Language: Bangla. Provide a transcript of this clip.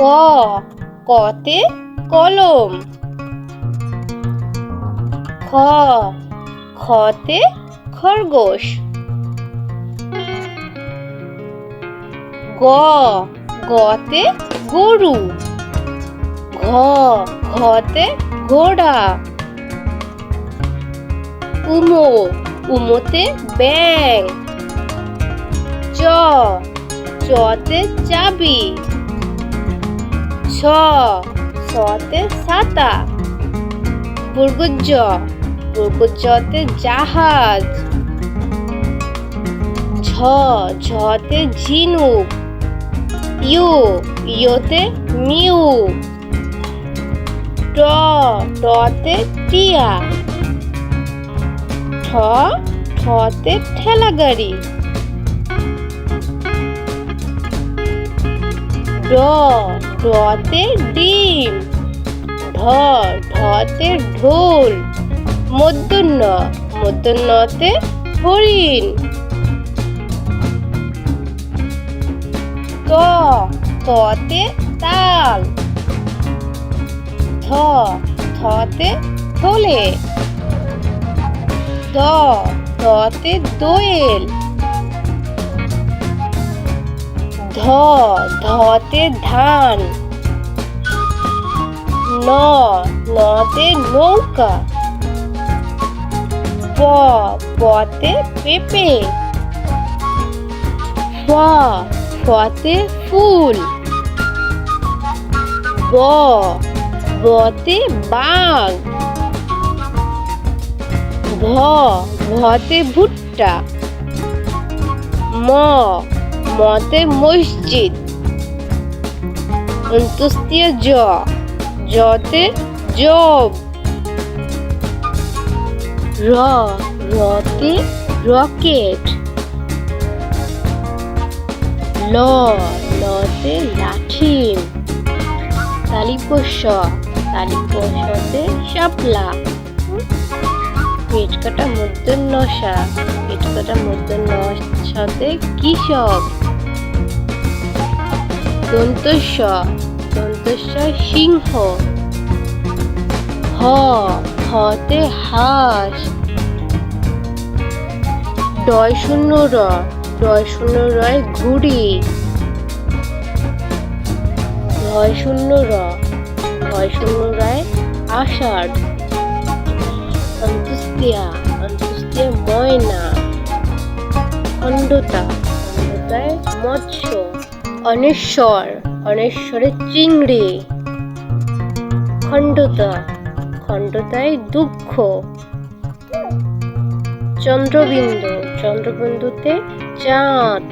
ক কতে কলম। খ খতে খরগোশ। গ গতে গরু। ঘ ঘতে ঘোড়া। উমো উমোতে ব্যাঙ। চ চতে চাবি। ছ ছতে ছাতা। বর্গজ বর্গজতে জাহাজ। ঝ ঝতে ঝিনুক। ইউ ইয়তে মিউ। ট টতে টিয়া। ঠ ঠতে ঠেলা গাড়ি। ড ডতে ডিম। ঢ ঢতে ঢোল। মূর্ধন্য মূর্ধন্যতে হরিণ। ত ততে তাল। থ থতে থলে। দ দতে দোয়েল। ধ ধতে ধান। ন নতে নৌকা। প পতে পেঁপে। ফ ফতে ফুল। ব বতে বাঘ। ভ ভতে ভুট্টা। ম মতে মসজিদ। অন্ত্যেষ্টিয় জ জতে জব। র রতে রকেট। ল লতে লাঠিম। তালিপস্য তালিপস্যতে শাপলা। পেট কাটা মূর্ধন্যষা পেট কাটা মূর্ধন্যষতে কৃষক। দন্তস্য দন্তস্য সিংহ। হ হতে হাঁস। ডয় শূন্য র ডয় শূন্য রয় ঘুড়ি। ঢয় শূন্য র ঢয় শূন্য রয় আষাঢ়। অন্ত্যেষ্টিয়া অন্ত্যেষ্টিয়া ময়না। খণ্ডতা খণ্ডতায় মৎস্য। অনেশ্বর অনেশ্বরে চিংড়ি। খণ্ডতা খণ্ডতায় দুঃখ। চন্দ্রবিন্দু চন্দ্রবিন্দুতে চাঁদ।